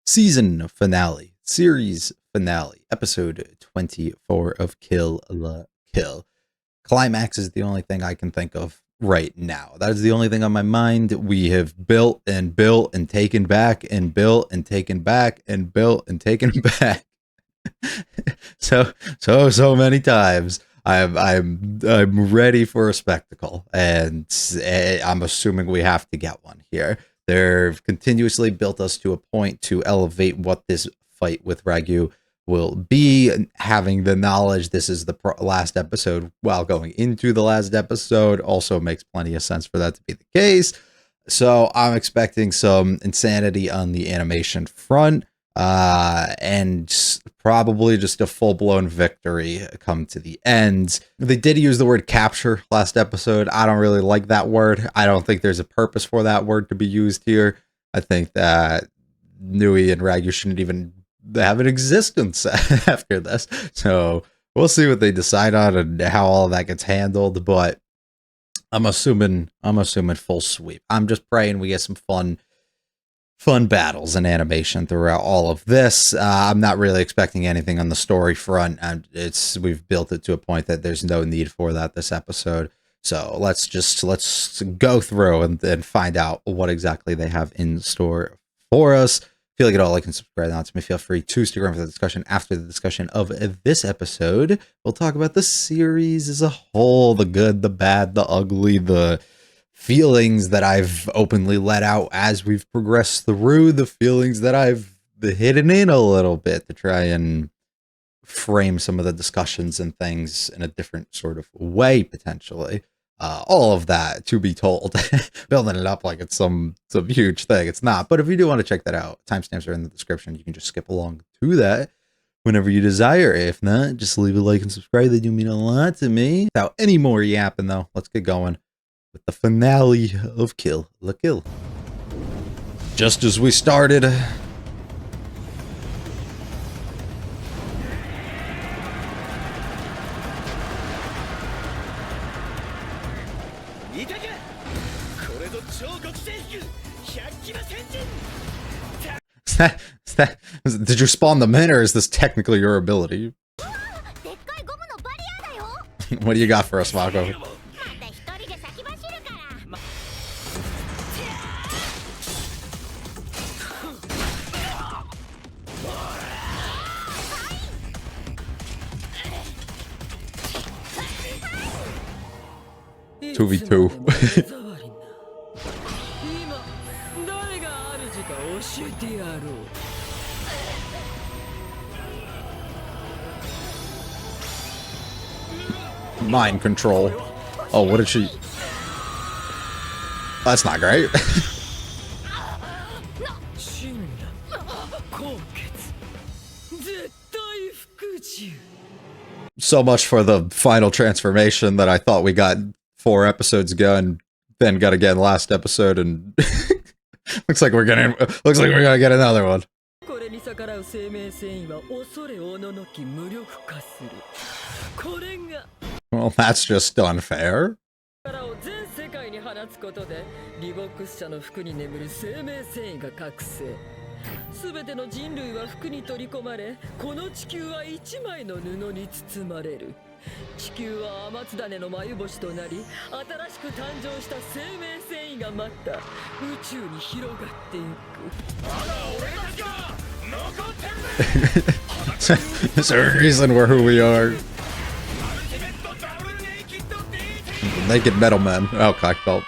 season finale, series finale, episode 24 of Kill la Kill. Climax is the only thing I can think of right now. That is the only thing on my mind. We have built and built and taken back and built and taken back and built and taken back. so many times. I'm ready for a spectacle, and I'm assuming we have to get one here. They've continuously built us to a point to elevate what this fight with Ragu will be, having the knowledge this is the last episode while going into the last episode also makes plenty of sense for that to be the case. So I'm expecting some insanity on the animation front, and probably just a full-blown victory come to the end. They did use the word capture last episode. I don't really like that word. I don't think there's a purpose for that word to be used here. I think that Nui and Ragu shouldn't even have an existence after this. So we'll see what they decide on and how all of that gets handled, but I'm assuming full sweep. I'm just praying we get some fun battles and animation throughout all of this. I'm not really expecting anything on the story front, and we've built it to a point that there's no need for that this episode. So let's go through and find out what exactly they have in store for us. If you like it all, like and subscribe now to me. Feel free to stick around for the discussion after the discussion of this episode. We'll talk about the series as a whole, the good, the bad, the ugly, the feelings that I've openly let out as we've progressed through, the feelings that I've hidden in a little bit to try and frame some of the discussions and things in a different sort of way, potentially. All of that to be told. Building it up like it's some huge thing. It's not. But if you do want to check that out, timestamps are in the description. You can just skip along to that whenever you desire. If not, just leave a like and subscribe. They do mean a lot to me. Without any more yapping, though, let's get going with the finale of Kill la Kill. Just as we started, did you spawn them in, or is this technically your ability? What do you got for us, Mako? Two v two. Mind control. Oh, what did she? That's not great. So much for the final transformation that I thought we got 4 episodes ago and then got again last episode, and looks like we're gonna get another one. Well, that's just unfair. There's a reason we're who we are. Naked metal men. Oh, cockbelt.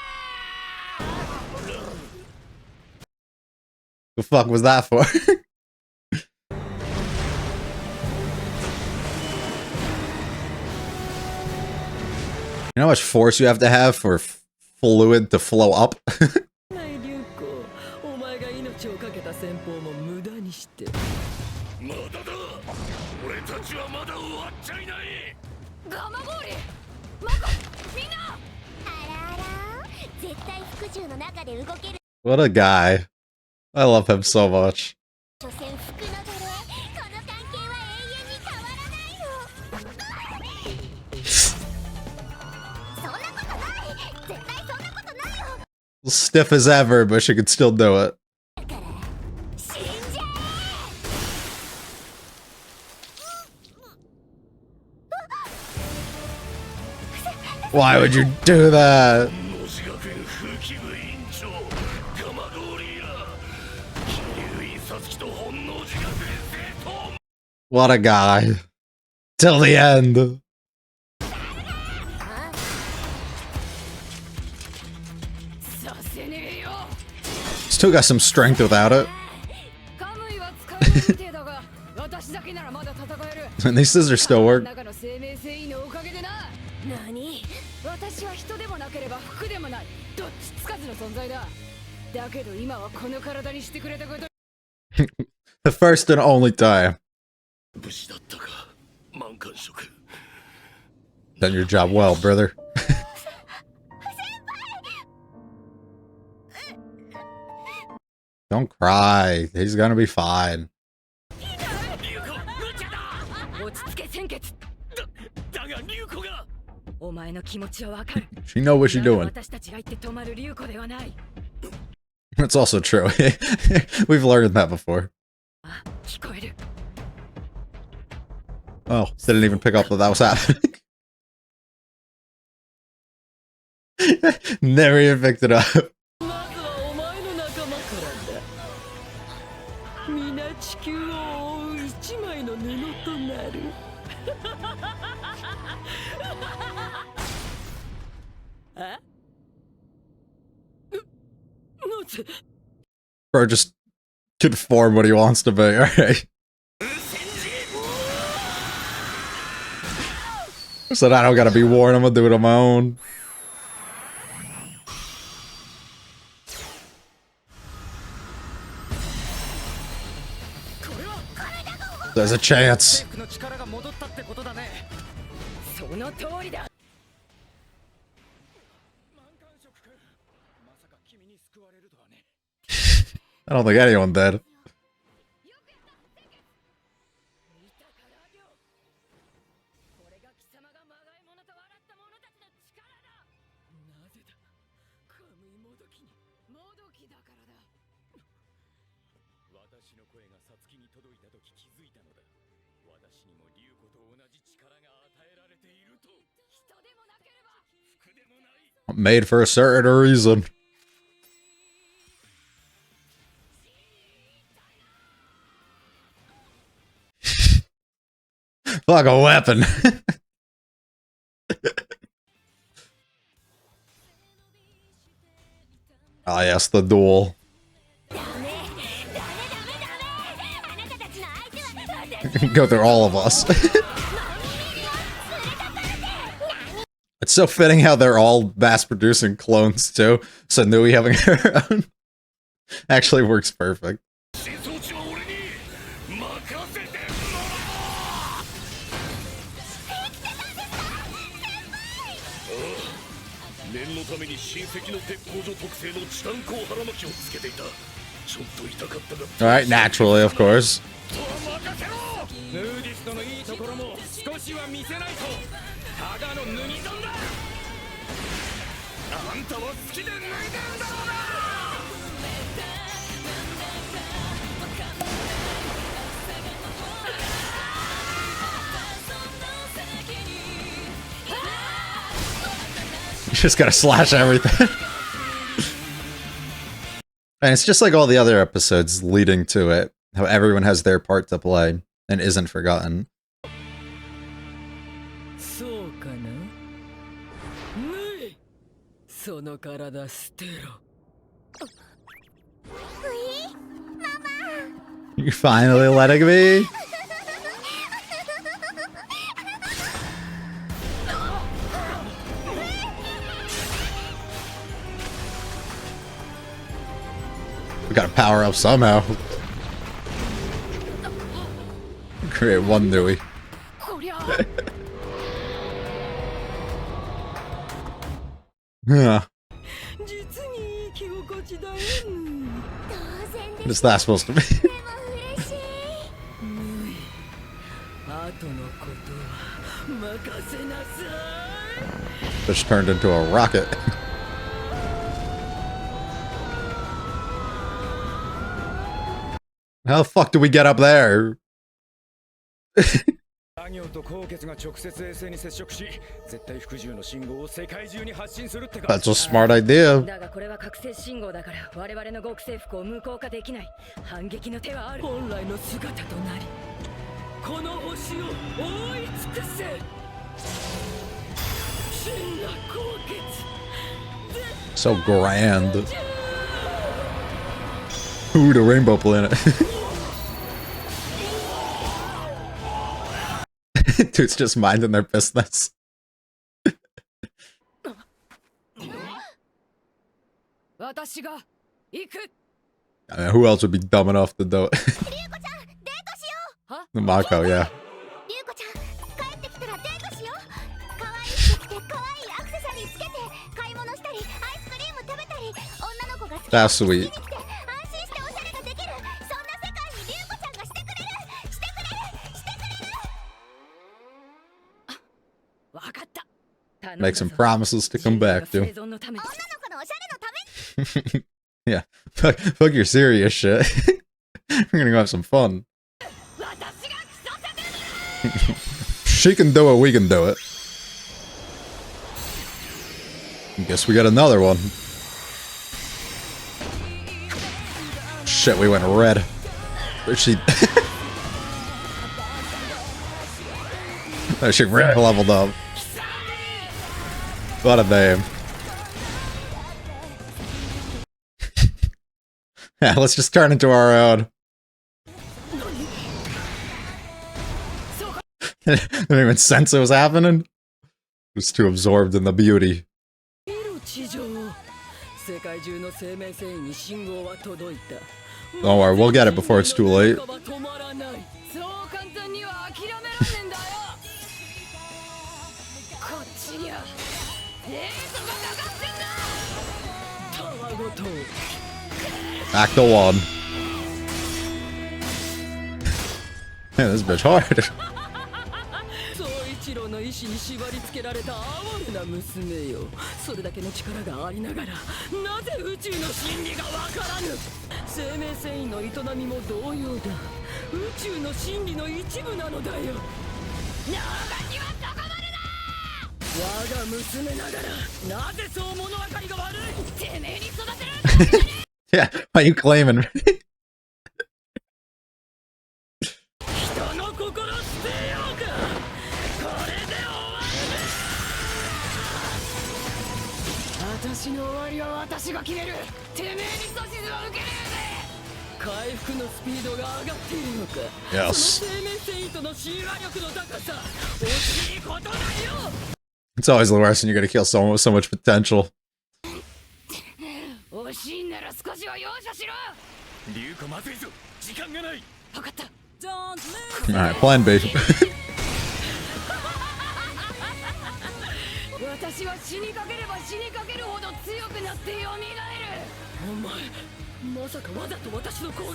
The fuck was that for? You know how much force you have to have for fluid to flow up? What a guy. I love him so much. Stiff as ever, but she could still do it. Why would you do that? What a guy. Till the end. Still got some strength without it. And these scissors still work. The first and only time. Done your job well, brother. Don't cry. He's gonna be fine. She know what she's doing. That's also true. We've learned that before. Oh, didn't even pick up that that was happening. Never even picked it up. Bro just conform what he wants to be, alright? Said I don't gotta be warned, I'm gonna do it on my own. There's a chance. I don't think anyone did. Made for a certain reason. Fuck a weapon. Ah, yes, the duel. Go through all of us. It's so fitting how they're all mass-producing clones, too. So Nui having her own actually works perfect. Alright, naturally, of course. You just gotta slash everything. And it's just like all the other episodes leading to it. How everyone has their part to play and isn't forgotten. You're finally letting me? We gotta power up somehow. Create one Nui. Yeah. What is that supposed to be? Just turned into a rocket. How the fuck do we get up there? 家業と高血が直接衛星に接触し、絶対服従の信号を世界中に発信するってか。 That's a smart idea. だがこれは覚醒信号だから我々の極征服を無効化できない。反撃の手はある。本来の姿となりこの星を覆い尽くせ。真羅高血 So grand. Ooh, the rainbow planet. Dude's just minding their business. I mean, who else would be dumb enough to do it? Mako, yeah. That's sweet. Make some promises to come back to. Yeah, fuck your serious shit. We're gonna go have some fun. She can do it, we can do it. Guess we got another one. Shit, we went red. She... Oh, she really leveled up. What a name. Yeah, let's just turn into our own. Didn't even sense it was happening. Was too absorbed in the beauty. Don't worry, we'll get it before it's too late. Act 1. Man, this bitch hard. Yeah, why are you claiming? Yes. It's always the worst when you're gonna kill someone with so much potential. Alright, plan B.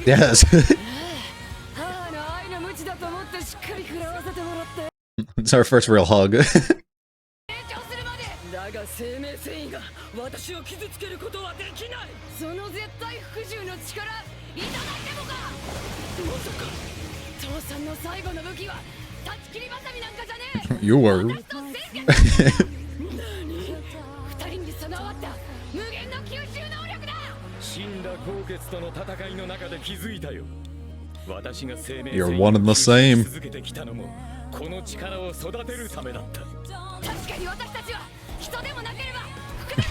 Yes. It's our first real hug. You were. You're one and the same.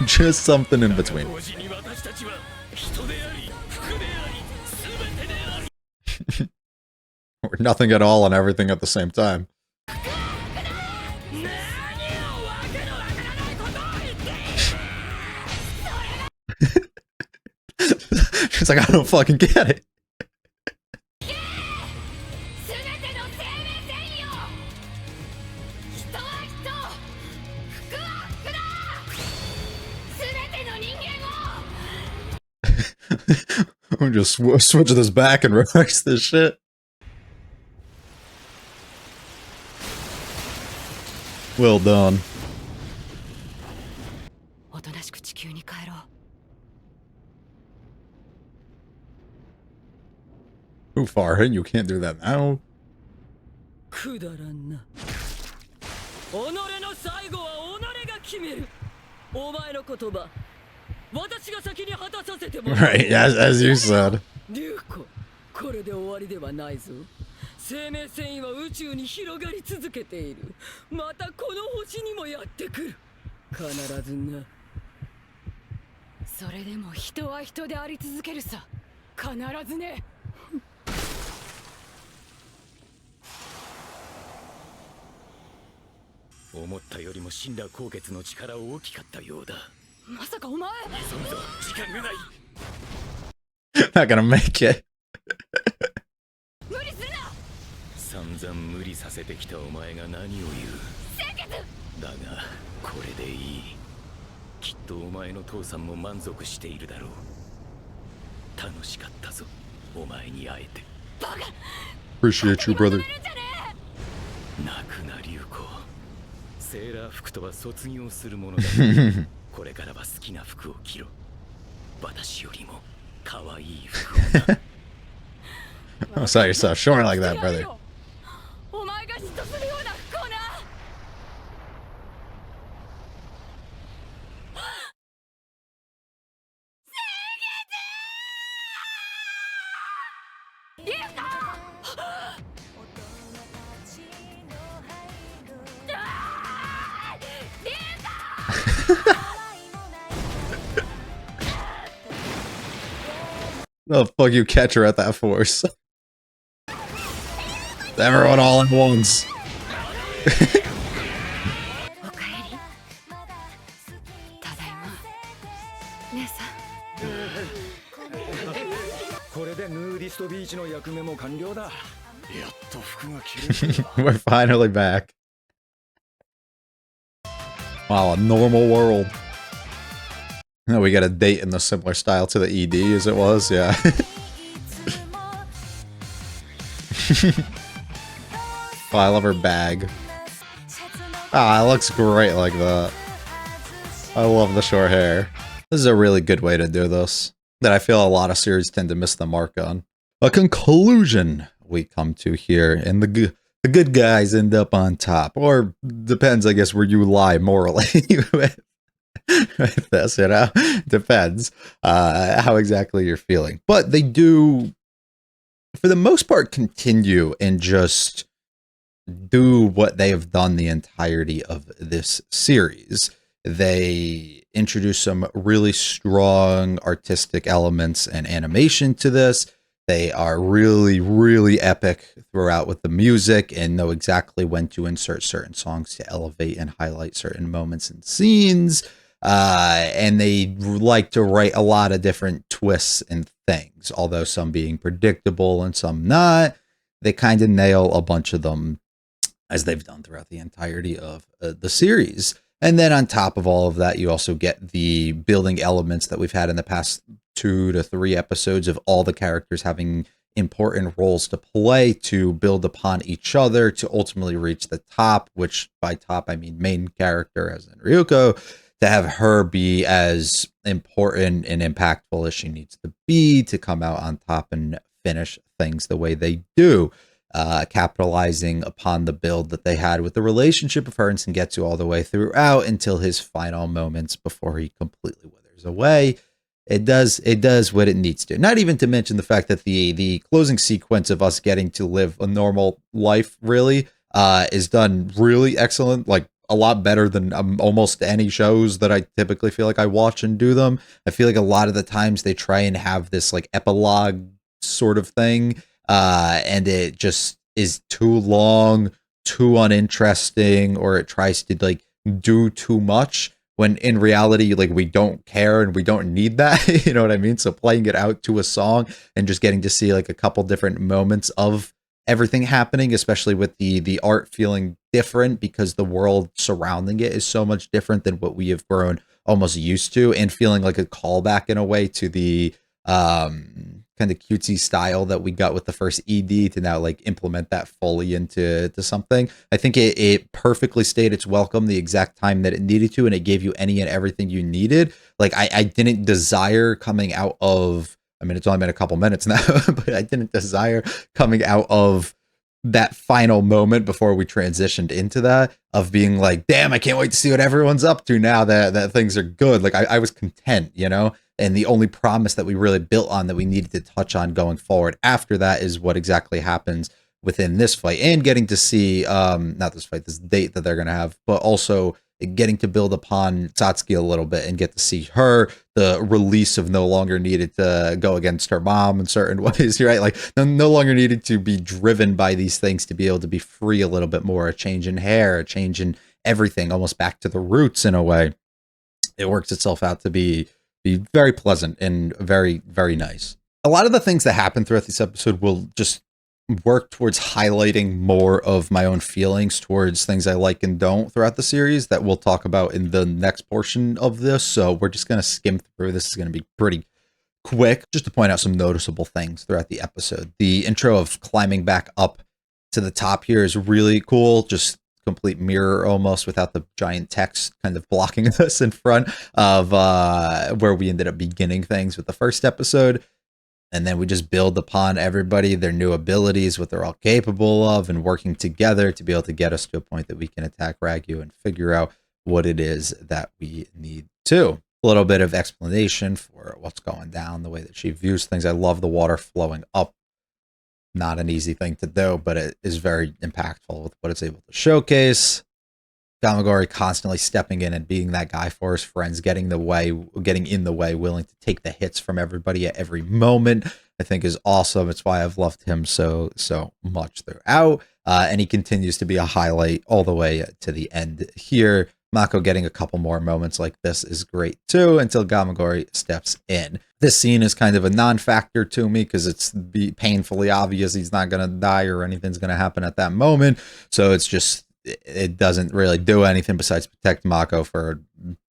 Just something in between. Or nothing at all and everything at the same time. She's like, I don't fucking get it. We'll just switch this back and reverse this shit. Well done. Too far in, you can't do that now. くだらんな。己の最後は己が決める。お前の言葉、私が先に果たさせてもらう。Right, as you said. 竜子、これで終わりではないぞ。生命繊維は宇宙に広がり続けている。またこの星にもやってくる。必ずな。それでも人は人であり続けるさ。必ずね。思ったよりも死んだ高血の力は大きかったようだ。まさかお前。急ぐぞ、時間がない。Not gonna make it. 無理するな。散々無理させてきたお前が何を言う。清潔。だがこれでいい。きっとお前の父さんも満足しているだろう。楽しかったぞ、お前に会えて。バカ。 Appreciate you, brother. 泣泣くな竜子。セーラー服とは卒業するものだ。これからは好きな服を着ろ。私よりも可愛い服をな。 Don't sell yourself short like that, brother. お前が嫉妬するような不幸な。リュウカ。The fuck you catch her at that force. Everyone all at once. おかえり。ただいま。姉さん。これでヌーディストビーチの役目も完了だ。やっと服が着れる。 We're finally back. Wow, a normal world. No, we got a date in the similar style to the ED as it was, yeah. Oh, I love her bag. Ah, it looks great like that. I love the short hair. This is a really good way to do this, that I feel a lot of series tend to miss the mark on. A conclusion we come to here, and the good guys end up on top, or depends, I guess, where you lie morally with this, you know? Depends how exactly you're feeling. But they do, for the most part, continue and just do what they have done the entirety of this series. They introduce some really strong artistic elements and animation to this. They are really, really epic throughout with the music and know exactly when to insert certain songs to elevate and highlight certain moments and scenes. And they like to write a lot of different twists and things, although some being predictable and some not. They kind of nail a bunch of them, as they've done throughout the entirety of the series. And then on top of all of that, you also get the building elements that we've had in the past 2 to 3 episodes of all the characters having important roles to play to build upon each other to ultimately reach the top, which by top, I mean main character as in Ryuko, to have her be as important and impactful as she needs to be to come out on top and finish things the way they do. Capitalizing upon the build that they had with the relationship of her and Sengetsu all the way throughout until his final moments before he completely withers away. It does what it needs to. Not even to mention the fact that the closing sequence of us getting to live a normal life really is done really excellent, like a lot better than almost any shows that I typically feel like I watch and do them. I feel like a lot of the times they try and have this like epilogue sort of thing. And it just is too long, too uninteresting, or it tries to like do too much when in reality, like we don't care and we don't need that. You know what I mean? So playing it out to a song and just getting to see like a couple different moments of everything happening, especially with the art feeling different because the world surrounding it is so much different than what we have grown almost used to, and feeling like a callback in a way to the kind of cutesy style that we got with the first ED to now like implement that fully into something. I think it perfectly stayed its welcome the exact time that it needed to, and it gave you any and everything you needed. Like I didn't desire coming out of, I mean, it's only been a couple minutes now, but I didn't desire coming out of that final moment before we transitioned into that of being like, damn, I can't wait to see what everyone's up to now that things are good. Like I was content, you know, and the only promise that we really built on that we needed to touch on going forward after that is what exactly happens within this fight, and getting to see, not this fight, this date that they're going to have, but also getting to build upon Satsuki a little bit and get to see her, the release of no longer needed to go against her mom in certain ways, right? Like no longer needed to be driven by these things to be able to be free a little bit more, a change in hair, a change in everything, almost back to the roots in a way. It works itself out to be very pleasant and very, very nice. A lot of the things that happen throughout this episode will just work towards highlighting more of my own feelings towards things I like and don't throughout the series that we'll talk about in the next portion of this. So we're just going to skim through. This is going to be pretty quick, just to point out some noticeable things throughout the episode. The intro of climbing back up to the top here is really cool. Just complete mirror almost without the giant text kind of blocking us in front of where we ended up beginning things with the first episode. And then we just build upon everybody, their new abilities, what they're all capable of, and working together to be able to get us to a point that we can attack Ragu and figure out what it is that we need to. A little bit of explanation for what's going down, the way that she views things. I love the water flowing up. Not an easy thing to do, but it is very impactful with what it's able to showcase. Gamagori constantly stepping in and being that guy for his friends, getting in the way, willing to take the hits from everybody at every moment, I think is awesome. It's why I've loved him so much throughout. And he continues to be a highlight all the way to the end here. Mako getting a couple more moments like this is great too, until Gamagori steps in. This scene is kind of a non-factor to me because it's painfully obvious he's not going to die or anything's going to happen at that moment. So it's just, it doesn't really do anything besides protect Mako for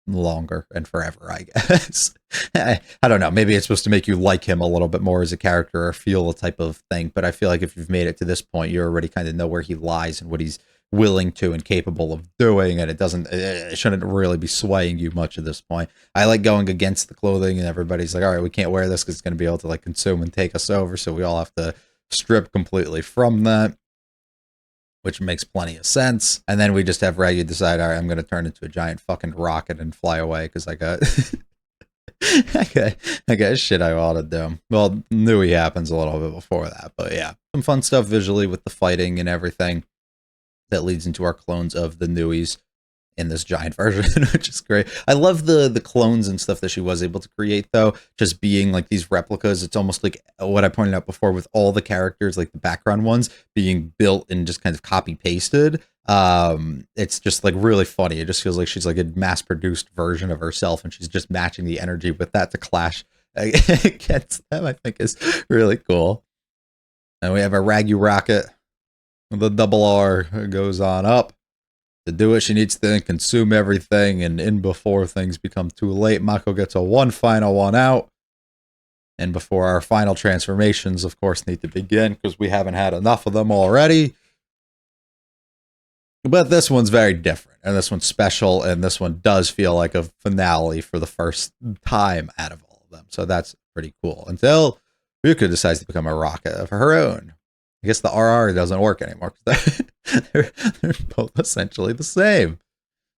longer and forever, I guess. I don't know. Maybe it's supposed to make you like him a little bit more as a character or feel a type of thing. But I feel like if you've made it to this point, you already kind of know where he lies and what he's willing to and capable of doing. And it shouldn't really be swaying you much at this point. I like going against the clothing and everybody's like, all right, we can't wear this because it's going to be able to like consume and take us over. So we all have to strip completely from that, which makes plenty of sense. And then we just have Ragu decide, all right, I'm going to turn into a giant fucking rocket and fly away because I got I got shit I ought to do. Well, Nui happens a little bit before that, but yeah, some fun stuff visually with the fighting and everything that leads into our clones of the Nuis in this giant version, which is great. I love the clones and stuff that she was able to create, though, just being like these replicas. It's almost like what I pointed out before with all the characters, like the background ones being built and just kind of copy pasted. It's just like really funny. It just feels like she's like a mass produced version of herself, and she's just matching the energy with that to clash against them. I think is really cool. And we have a Ragu rocket. The double R goes on up to do what she needs to and consume everything, and in before things become too late, Mako gets a one final one out. And before our final transformations, of course, need to begin because we haven't had enough of them already. But this one's very different, and this one's special, and this one does feel like a finale for the first time out of all of them. So that's pretty cool. Until Ryuko decides to become a rocket of her own. I guess the RR doesn't work anymore. They're both essentially the same.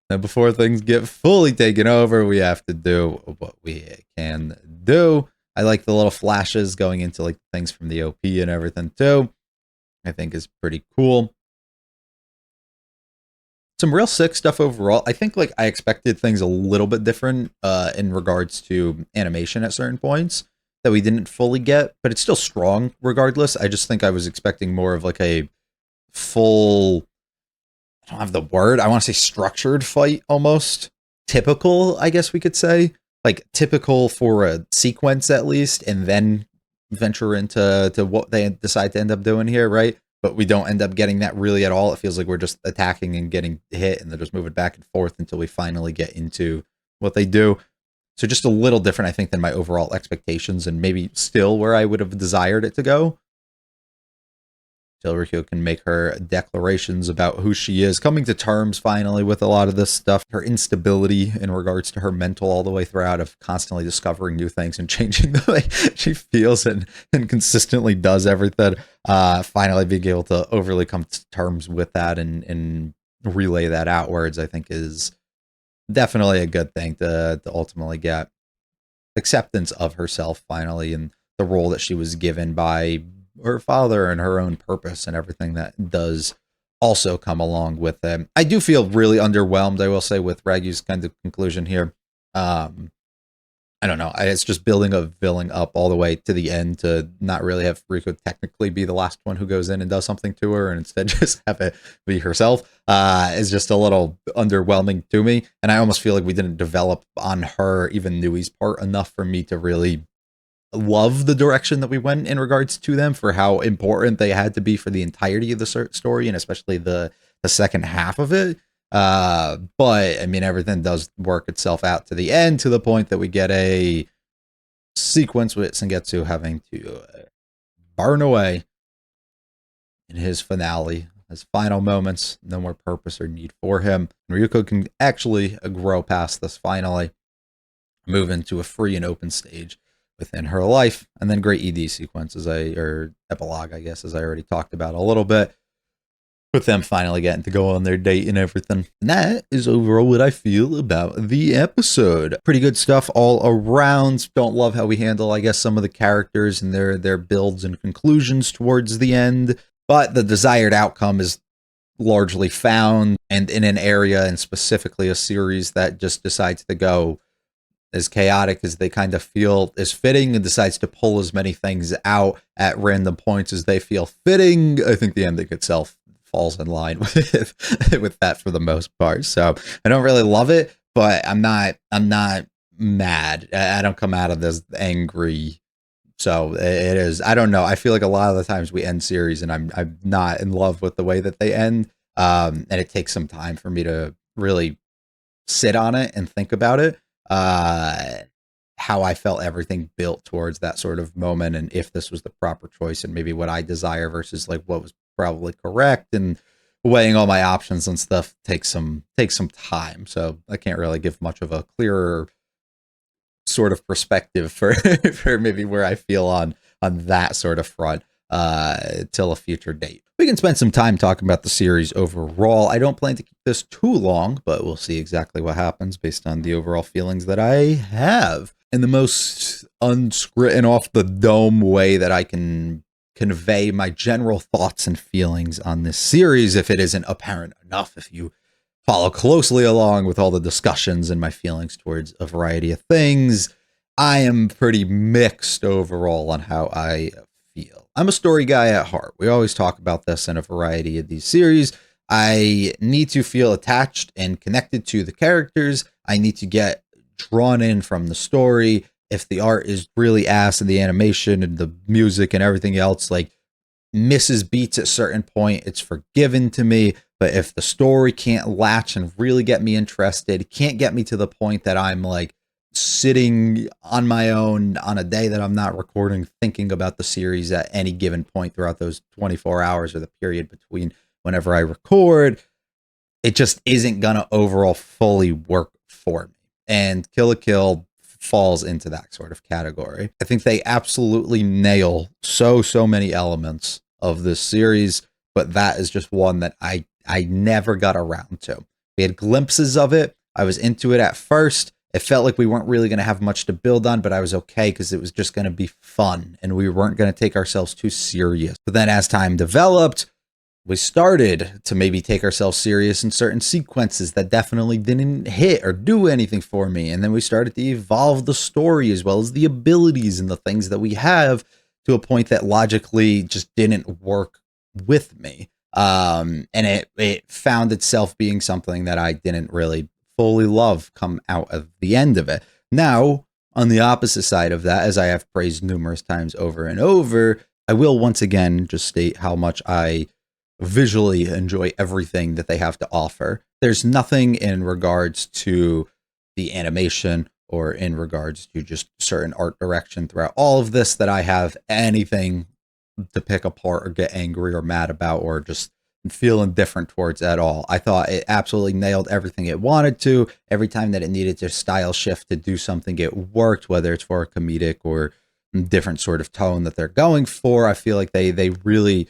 And before things get fully taken over, we have to do what we can do. I like the little flashes going into like things from the OP and everything too. I think is pretty cool. Some real sick stuff overall. I think like I expected things a little bit different in regards to animation at certain points that we didn't fully get, but it's still strong regardless. I just think I was expecting more of like a full, I don't have the word, I want to say structured fight almost. Typical, I guess we could say. Like typical for a sequence at least, and then venture into what they decide to end up doing here, right? But we don't end up getting that really at all. It feels like we're just attacking and getting hit, and they're just moving back and forth until we finally get into what they do. So just a little different, I think, than my overall expectations, and maybe still where I would have desired it to go. till Ryuko can make her declarations about who she is, coming to terms finally with a lot of this stuff, her instability in regards to her mental all the way throughout, of constantly discovering new things and changing the way she feels and consistently does everything. Finally being able to overly come to terms with that and relay that outwards, I think, is definitely a good thing to ultimately get acceptance of herself finally, and the role that she was given by her father and her own purpose and everything that does also come along with them. I do feel really underwhelmed, I will say, with Ragyu's kind of conclusion here. I don't know. It's just building a villain up all the way to the end to not really have Riko technically be the last one who goes in and does something to her, and instead just have it be herself, is just a little underwhelming to me. And I almost feel like we didn't develop on her, even Nui's part, enough for me to really love the direction that we went in regards to them, for how important they had to be for the entirety of the story, and especially the second half of it. But I mean, everything does work itself out to the end, to the point that we get a sequence with Sengetsu having to burn away in his finale, his final moments, no more purpose or need for him. And Ryuko can actually grow past this finally, move into a free and open stage within her life, and then great ED sequences, or epilogue, I guess, as I already talked about a little bit, with them finally getting to go on their date and everything. And that is overall what I feel about the episode. Pretty good stuff all around. Don't love how we handle, I guess, some of the characters and their builds and conclusions towards the end, but the desired outcome is largely found, and in an area, and specifically a series that just decides to go as chaotic as they kind of feel is fitting, and decides to pull as many things out at random points as they feel fitting. I think the ending itself falls in line with that for the most part. So I don't really love it, but I'm not mad. I don't come out of this angry. So it is, I don't know. I feel like a lot of the times we end series and I'm not in love with the way that they end. And it takes some time for me to really sit on it and think about it. How I felt everything built towards that sort of moment, and if this was the proper choice, and maybe what I desire versus like what was probably correct, and weighing all my options and stuff takes some time. So I can't really give much of a clearer sort of perspective for for maybe where I feel on that sort of front till a future date. We can spend some time talking about the series overall. I don't plan to keep this too long, but we'll see exactly what happens based on the overall feelings that I have. In the most unscripted, off the dome way that I can convey my general thoughts and feelings on this series, if it isn't apparent enough, if you follow closely along with all the discussions and my feelings towards a variety of things, I am pretty mixed overall on how I feel. I'm a story guy at heart. We always talk about this in a variety of these series. I need to feel attached and connected to the characters. I need to get drawn in from the story. If the art is really ass and the animation and the music and everything else like misses beats at a certain point, it's forgiven to me. But if the story can't latch and really get me interested, can't get me to the point that I'm like sitting on my own on a day that I'm not recording, thinking about the series at any given point throughout those 24 hours or the period between whenever I record, it just isn't gonna overall fully work for me. And Kill la Kill falls into that sort of category. I think they absolutely nail so many elements of this series, but that is just one that I never got around to. We had glimpses of it. I was into it at first. It felt like we weren't really going to have much to build on, but I was okay because it was just going to be fun and we weren't going to take ourselves too serious. But then as time developed, we started to maybe take ourselves serious in certain sequences that definitely didn't hit or do anything for me. And then we started to evolve the story as well as the abilities and the things that we have to a point that logically just didn't work with me. And it found itself being something that I didn't really fully love come out of the end of it. Now, on the opposite side of that, as I have praised numerous times over and over, I will once again just state how much I visually enjoy everything that they have to offer. There's nothing in regards to the animation or in regards to just certain art direction throughout all of this that I have anything to pick apart or get angry or mad about or just feel indifferent towards at all. I thought it absolutely nailed everything it wanted to. Every time that it needed to style shift to do something, it worked, whether it's for a comedic or different sort of tone that they're going for. I feel like they really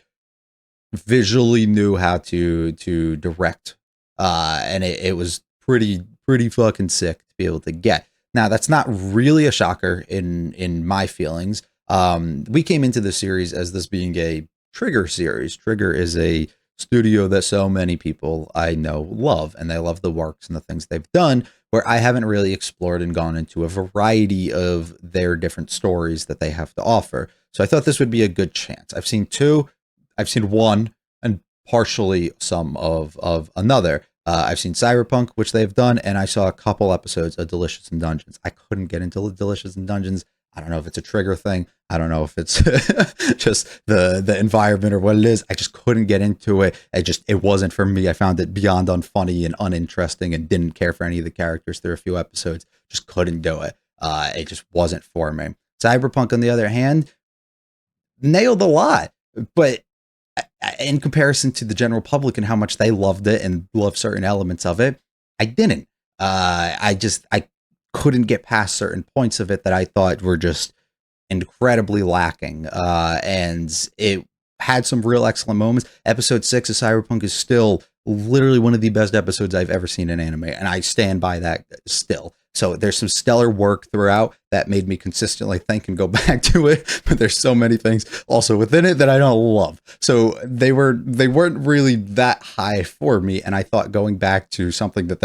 visually knew how to direct, and it was pretty fucking sick to be able to get. Now that's not really a shocker in my feelings. We came into the series as this being a Trigger series. Trigger is a studio that so many people I know love, and they love the works and the things they've done, where I haven't really explored and gone into a variety of their different stories that they have to offer. So I thought this would be a good chance. I've seen two, I've seen one, and partially some of another. I've seen Cyberpunk, which they've done, and I saw a couple episodes of Delicious in Dungeons. I couldn't get into Delicious in Dungeons. I don't know if it's a Trigger thing. I don't know if it's just the environment or what it is. I just couldn't get into it. It wasn't for me. I found it beyond unfunny and uninteresting and didn't care for any of the characters through a few episodes. Just couldn't do it. It just wasn't for me. Cyberpunk, on the other hand, nailed a lot. But in comparison to the general public and how much they loved it and loved certain elements of it, I didn't. I couldn't get past certain points of it that I thought were just incredibly lacking. And it had some real excellent moments. Episode 6 of Cyberpunk is still literally one of the best episodes I've ever seen in anime, and I stand by that still. So there's some stellar work throughout that made me consistently think and go back to it, but there's so many things also within it that I don't love. So they weren't really that high for me, and I thought going back to something that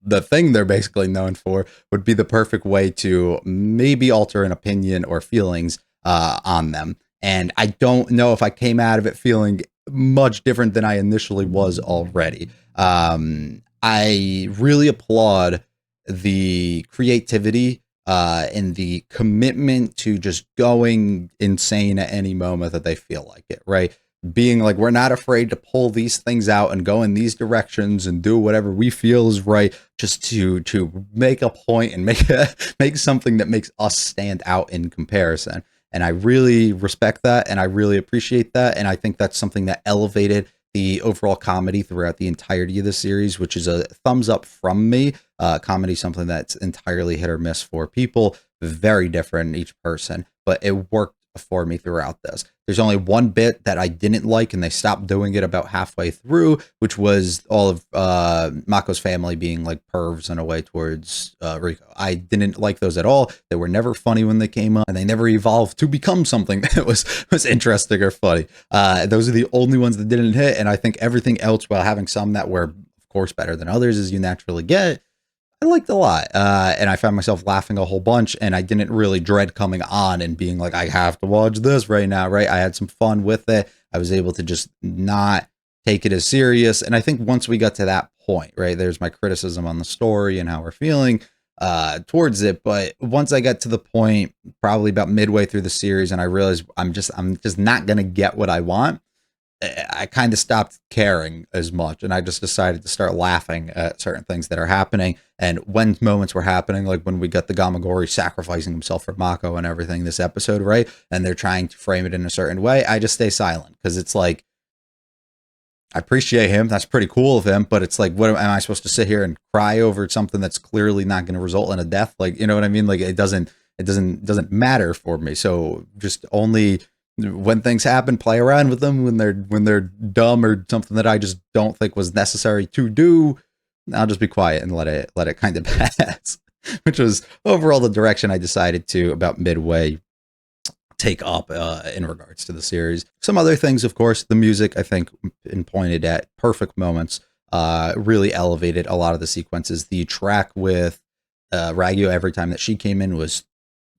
the thing they're basically known for would be the perfect way to maybe alter an opinion or feelings on them. And I don't know if I came out of it feeling much different than I initially was already. I really applaud the creativity and the commitment to just going insane at any moment that they feel like it, right? Being like, we're not afraid to pull these things out and go in these directions and do whatever we feel is right, just to make a point and make something that makes us stand out in comparison. And I really respect that, and I really appreciate that, and I think that's something that elevated the overall comedy throughout the entirety of the series, which is a thumbs up from me. Comedy, something that's entirely hit or miss for people, very different in each person, but it worked for me throughout this. There's only one bit that I didn't like, and they stopped doing it about halfway through, which was all of Mako's family being like pervs in a way towards Riko. I didn't like those at all. They were never funny when they came up, and they never evolved to become something that was interesting or funny. Those are the only ones that didn't hit, and I think everything else, while having some that were, of course, better than others, as you naturally get, I liked a lot, and I found myself laughing a whole bunch, and I didn't really dread coming on and being like, I have to watch this right now, right? I had some fun with it. I was able to just not take it as serious, and I think once we got to that point, right, there's my criticism on the story and how we're feeling towards it, but once I got to the point, probably about midway through the series, and I realized I'm just not gonna get what I want, I kind of stopped caring as much, and I just decided to start laughing at certain things that are happening. And when moments were happening, like when we got the Gamagori sacrificing himself for Mako and everything this episode, right? And they're trying to frame it in a certain way, I just stay silent, because it's like, I appreciate him. That's pretty cool of him, but it's like, what am I supposed to sit here and cry over something that's clearly not going to result in a death? Like, you know what I mean? Like, it doesn't matter for me. So just only when things happen, play around with them when they're dumb or something that I just don't think was necessary to do. I'll just be quiet and let it kind of pass, which was overall the direction I decided to about midway take up in regards to the series. Some other things, of course, the music, I think, pointed at perfect moments, really elevated a lot of the sequences. The track with Ragyo every time that she came in was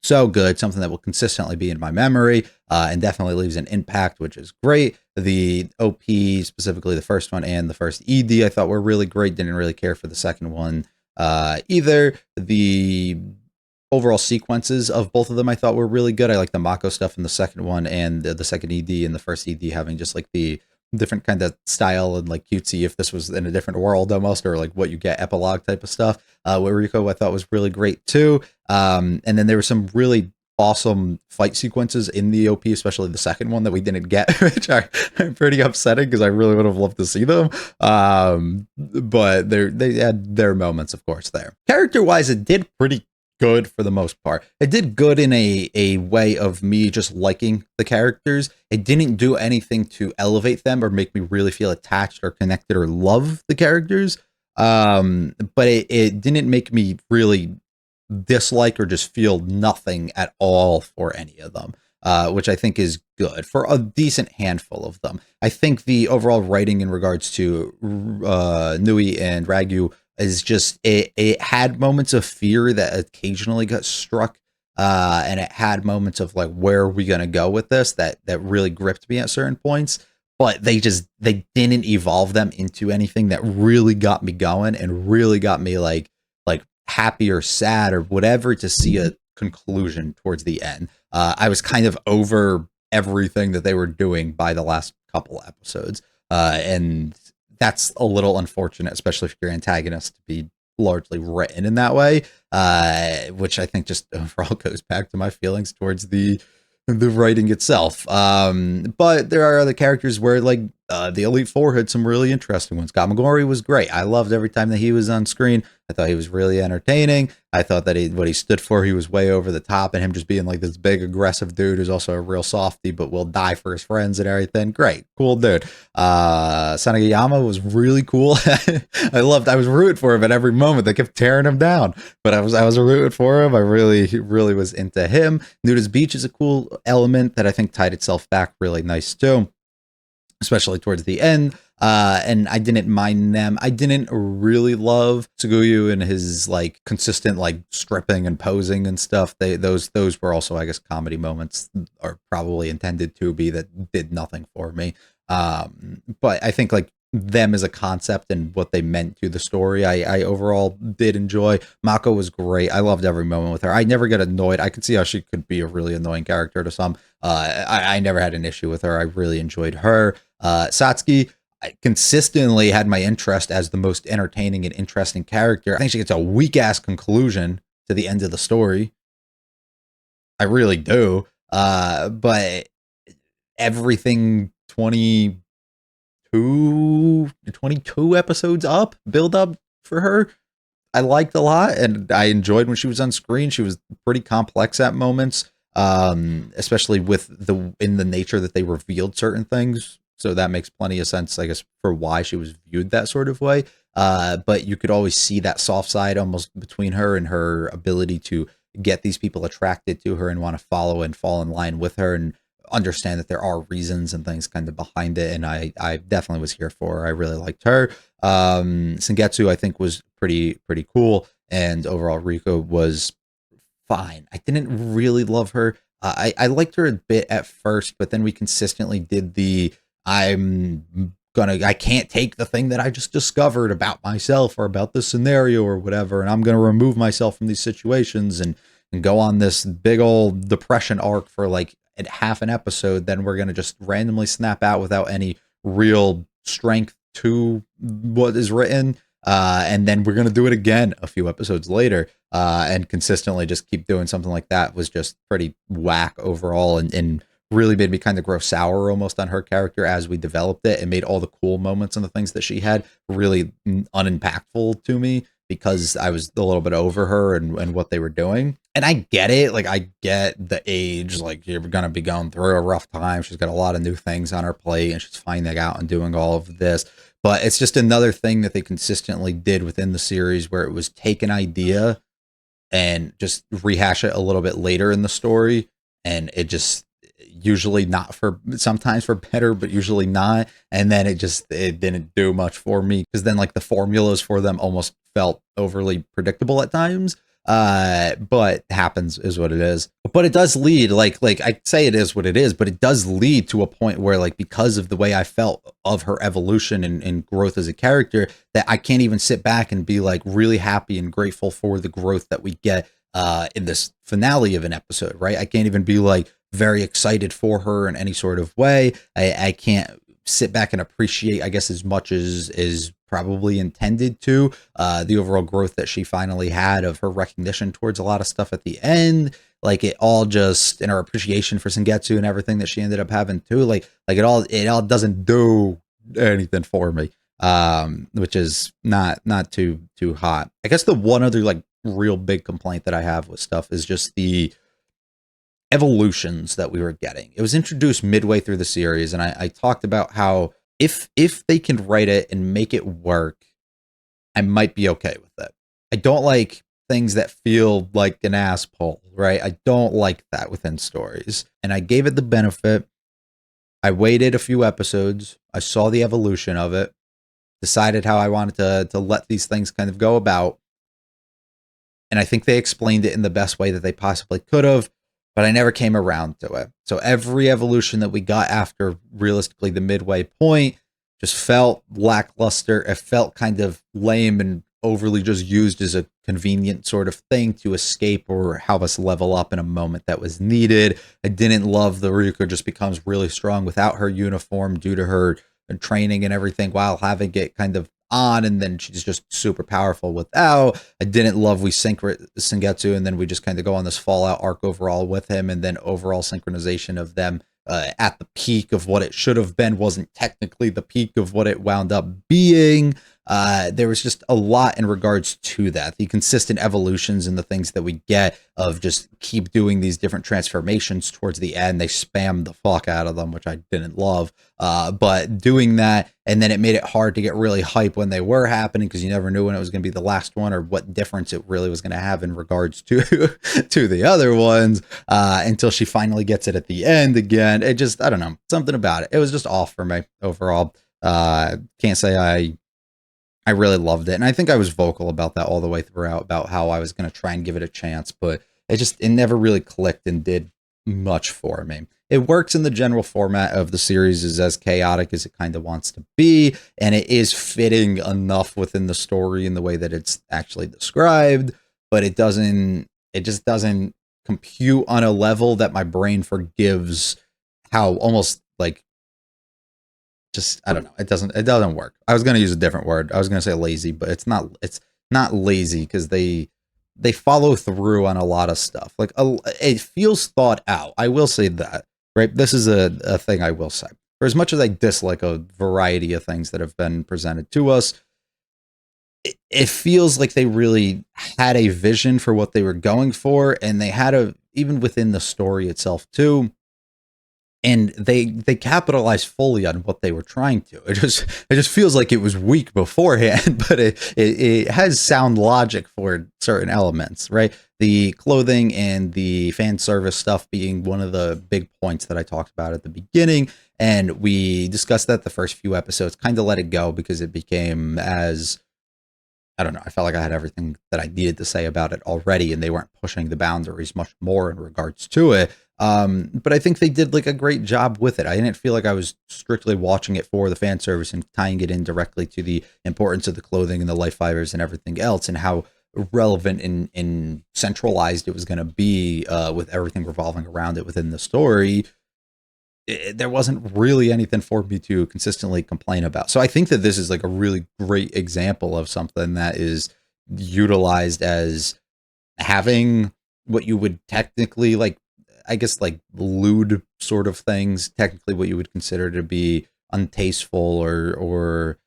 so good, something that will consistently be in my memory, and definitely leaves an impact, which is great. The OP, specifically the first one and the first ED, I thought were really great. Didn't really care for the second one either. The overall sequences of both of them I thought were really good. I like the Mako stuff in the second one, and the second ED and the first ED having just like the different kind of style and like cutesy, if this was in a different world almost, or like what you get epilogue type of stuff. With Riko, I thought was really great too. And then there were some really awesome fight sequences in the OP, especially the second one that we didn't get, which are pretty upsetting because I really would have loved to see them. But they had their moments, of course, there. Character-wise, it did pretty good for the most part. It did good in a way of me just liking the characters. It didn't do anything to elevate them or make me really feel attached or connected or love the characters. But it didn't make me really dislike or just feel nothing at all for any of them, which I think is good for a decent handful of them. I think the overall writing in regards to Nui and Ragu is just, it had moments of fear that occasionally got struck, and it had moments of like, where are we going to go with this, that really gripped me at certain points. But they didn't evolve them into anything that really got me going and really got me like happy or sad or whatever to see a conclusion towards the end. I was kind of over everything that they were doing by the last couple episodes, and that's a little unfortunate, especially for your antagonist to be largely written in that way, which I think just overall goes back to my feelings towards the writing itself. But there are other characters where like the Elite Four had some really interesting ones. Gamagori was great. I loved every time that he was on screen. I thought he was really entertaining. I thought that what he stood for, he was way over the top, and him just being like this big aggressive dude who's also a real softy but will die for his friends and everything. Great, cool dude. Sanagayama was really cool. I was rooting for him at every moment. They kept tearing him down, but I was rooting for him. I really was into him. Nudist Beach is a cool element that I think tied itself back really nice too, especially towards the end. And I didn't mind them. I didn't really love Tsuguyu and his like consistent like stripping and posing and stuff. Those were also, I guess, comedy moments, are probably intended to be, that did nothing for me. But I think like them as a concept and what they meant to the story, I overall did enjoy. Mako was great. I loved every moment with her. I never get annoyed. I could see how she could be a really annoying character to some. I never had an issue with her. I really enjoyed her. Satsuki, I consistently had my interest as the most entertaining and interesting character. I think she gets a weak ass conclusion to the end of the story. I really do. But everything 22 episodes up, build up for her, I liked a lot, and I enjoyed when she was on screen. She was pretty complex at moments, especially with in the nature that they revealed certain things. So that makes plenty of sense, I guess, for why she was viewed that sort of way. But you could always see that soft side almost between her and her ability to get these people attracted to her and want to follow and fall in line with her and understand that there are reasons and things kind of behind it. And I definitely was here for her. I really liked her. Sengetsu, I think, was pretty cool. And overall, Riko was fine. I didn't really love her. I liked her a bit at first, but then we consistently did I can't take the thing that I just discovered about myself or about the scenario or whatever, and I'm going to remove myself from these situations and go on this big old depression arc for like half an episode. Then we're going to just randomly snap out without any real strength to what is written. And then we're going to do it again a few episodes later, and consistently just keep doing something like that was just pretty whack overall, and really made me kind of grow sour almost on her character as we developed it, and made all the cool moments and the things that she had really unimpactful to me because I was a little bit over her and what they were doing. And I get it. Like, I get the age, like, you're going to be going through a rough time. She's got a lot of new things on her plate and she's finding out and doing all of this. But it's just another thing that they consistently did within the series where it was take an idea and just rehash it a little bit later in the story. And it just, usually not for, sometimes for better, but usually not. And then it didn't do much for me because then like the formulas for them almost felt overly predictable at times. But happens is what it is. But it does lead, like I say it is what it is, but it does lead to a point where, like, because of the way I felt of her evolution and growth as a character, that I can't even sit back and be like really happy and grateful for the growth that we get in this finale of an episode, right? I can't even be like very excited for her in any sort of way. I can't sit back and appreciate, I guess, as much as is probably intended to, the overall growth that she finally had of her recognition towards a lot of stuff at the end. like it all just, and her appreciation for Sengetsu and everything that she ended up having too, like it all doesn't do anything for me, which is not too hot. I guess the one other like real big complaint that I have with stuff is just the evolutions that we were getting. It was introduced midway through the series, and I talked about how if they can write it and make it work, I might be okay with it. I don't like things that feel like an ass pull, right? I don't like that within stories. And I gave it the benefit. I waited a few episodes. I saw the evolution of it, decided how I wanted to let these things kind of go about. And I think they explained it in the best way that they possibly could have, but I never came around to it. So every evolution that we got after realistically the midway point just felt lackluster. It felt kind of lame and overly just used as a convenient sort of thing to escape or help us level up in a moment that was needed. I didn't love the Ryuko just becomes really strong without her uniform due to her training and everything while having it kind of on, and then she's just super powerful without. I didn't love we sync Sengetsu and then we just kind of go on this Fallout arc overall with him, and then overall synchronization of them at the peak of what it should have been wasn't technically the peak of what it wound up being. There was just a lot in regards to that. The consistent evolutions and the things that we get of just keep doing these different transformations towards the end. They spam the fuck out of them, which I didn't love. But doing that, and then it made it hard to get really hype when they were happening because you never knew when it was going to be the last one or what difference it really was going to have in regards to to the other ones until she finally gets it at the end again. It just, I don't know, something about it. It was just off for me overall. Can't say I really loved it. And I think I was vocal about that all the way throughout about how I was going to try and give it a chance, but it never really clicked and did much for me. It works in the general format of the series, is as chaotic as it kind of wants to be, and it is fitting enough within the story in the way that it's actually described, but it just doesn't compute on a level that my brain forgives how almost like just, I don't know, it doesn't work. I was going to use a different word. I was going to say lazy, but it's not lazy because they follow through on a lot of stuff. Like it feels thought out. I will say that, right? This is a thing I will say. For as much as I dislike a variety of things that have been presented to us, it feels like they really had a vision for what they were going for, and they had even within the story itself too. And they capitalized fully on what they were trying to. It just feels like it was weak beforehand, but it has sound logic for certain elements, right? The clothing and the fan service stuff being one of the big points that I talked about at the beginning, and we discussed that the first few episodes, kind of let it go because it became as, I don't know, I felt like I had everything that I needed to say about it already, and they weren't pushing the boundaries much more in regards to it. But I think they did like a great job with it. I didn't feel like I was strictly watching it for the fan service and tying it in directly to the importance of the clothing and the life fibers and everything else, and how relevant and centralized it was going to be with everything revolving around it within the story. There wasn't really anything for me to consistently complain about. So I think that this is like a really great example of something that is utilized as having what you would technically like, I guess, like lewd sort of things, technically what you would consider to be untasteful or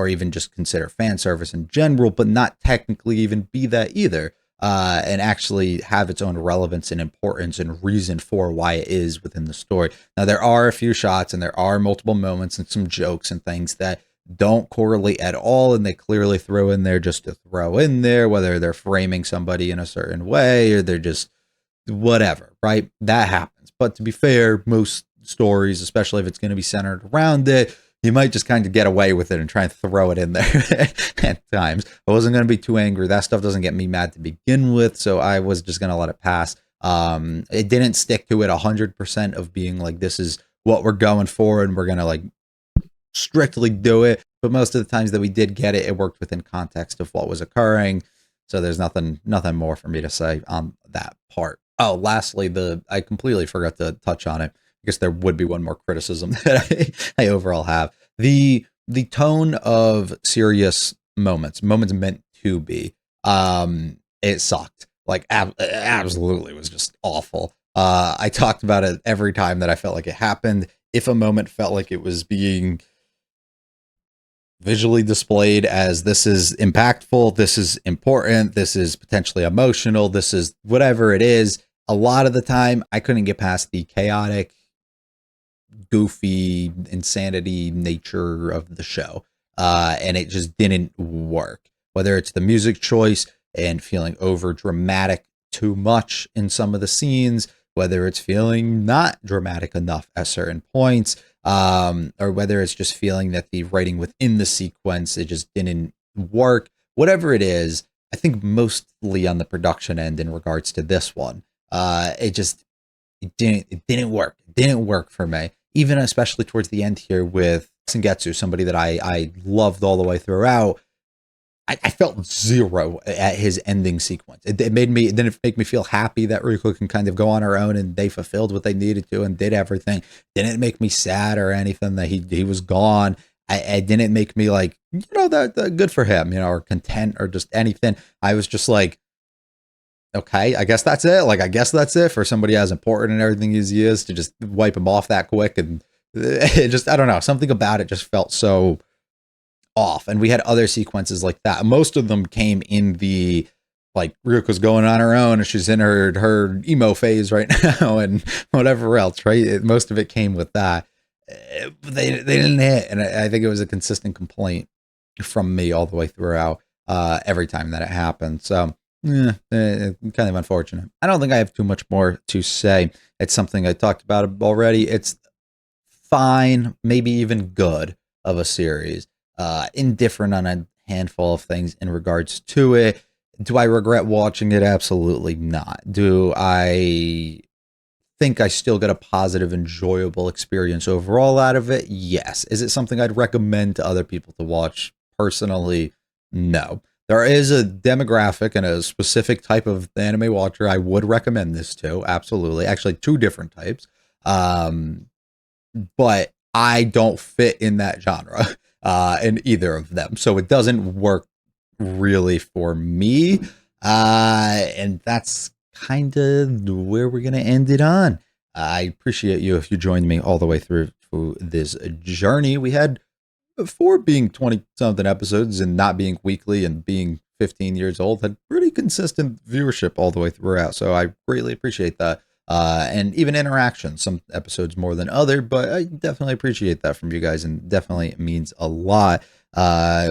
even just consider fan service in general, but not technically even be that either. And actually have its own relevance and importance and reason for why it is within the story. Now, there are a few shots and there are multiple moments and some jokes and things that don't correlate at all, and they clearly throw in there just to throw in there, whether they're framing somebody in a certain way or they're just whatever, right? That happens. But to be fair, most stories, especially if it's going to be centered around it, you might just kind of get away with it and try and throw it in there at times. I wasn't going to be too angry. That stuff doesn't get me mad to begin with, so I was just going to let it pass. It didn't stick to it 100% of being like, this is what we're going for and we're going to like strictly do it. But most of the times that we did get it, it worked within context of what was occurring. So there's nothing more for me to say on that part. Oh, lastly, I completely forgot to touch on it. I guess there would be one more criticism that I overall have. The tone of serious moments meant to be, it sucked. Like absolutely was just awful. I talked about it every time that I felt like it happened. If a moment felt like it was being visually displayed as this is impactful, this is important, this is potentially emotional, this is whatever it is, a lot of the time I couldn't get past the chaotic, goofy, insanity nature of the show. And it just didn't work. Whether it's the music choice and feeling over dramatic too much in some of the scenes, whether it's feeling not dramatic enough at certain points, or whether it's just feeling that the writing within the sequence, it just didn't work. Whatever it is, I think mostly on the production end in regards to this one, it didn't work. It didn't work for me. Even especially towards the end here with Sengetsu, somebody that I loved all the way throughout. I felt zero at his ending sequence. It didn't make me feel happy that Ryuko can kind of go on her own and they fulfilled what they needed to and did everything. Didn't make me sad or anything that he was gone. I didn't make me like, that good for him, or content or just anything. I was just like, okay, I guess that's it. Like, I guess that's it for somebody as important and everything as he is to just wipe him off that quick. And it just, I don't know, something about it just felt so off. And we had other sequences like that. Most of them came in the, like, Ryuko's going on her own and she's in her emo phase right now and whatever else, right? Most of it came with that. They didn't hit. And I think it was a consistent complaint from me all the way throughout, every time that it happened. So, kind of unfortunate. I don't think I have too much more to say. It's something I talked about already. It's fine, maybe even good of a series. Indifferent on a handful of things in regards to it. Do I regret watching it? Absolutely not. Do I think I still get a positive, enjoyable experience overall out of it? Yes. Is it something I'd recommend to other people to watch? Personally, no. There is a demographic and a specific type of anime watcher I would recommend this to. Absolutely. Actually, two different types. But I don't fit in that genre. In either of them. So it doesn't work really for me. And that's kind of where we're going to end it on. I appreciate you if you joined me all the way through this journey. We had, for being 20-something episodes and not being weekly and being 15 years old, had pretty consistent viewership all the way throughout. So I greatly appreciate that. And even interaction, some episodes more than other, but I definitely appreciate that from you guys and definitely means a lot.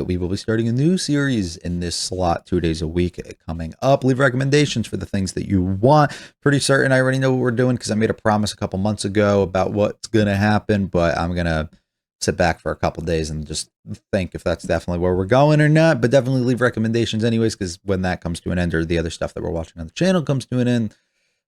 We will be starting a new series in this slot 2 days a week coming up. Leave recommendations for the things that you want. Pretty certain I already know what we're doing because I made a promise a couple months ago about what's going to happen, but I'm going to sit back for a couple days and just think if that's definitely where we're going or not, but definitely leave recommendations anyways, because when that comes to an end or the other stuff that we're watching on the channel comes to an end,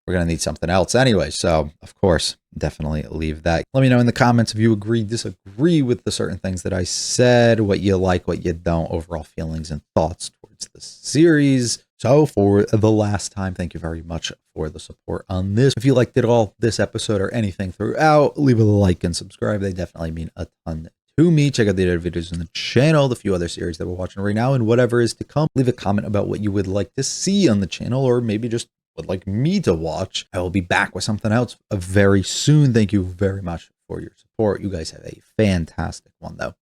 we're going to need something else anyway. So, of course, definitely leave that. Let me know in the comments if you agree, disagree with the certain things that I said, what you like, what you don't, overall feelings and thoughts towards the series. So, for the last time, thank you very much for the support on this. If you liked it all, this episode or anything throughout, leave a like and subscribe. They definitely mean a ton to me. Check out the other videos on the channel, the few other series that we're watching right now, and whatever is to come. Leave a comment about what you would like to see on the channel, or maybe just would like me to watch. I will be back with something else very soon. Thank you very much for your support. You guys have a fantastic one, though.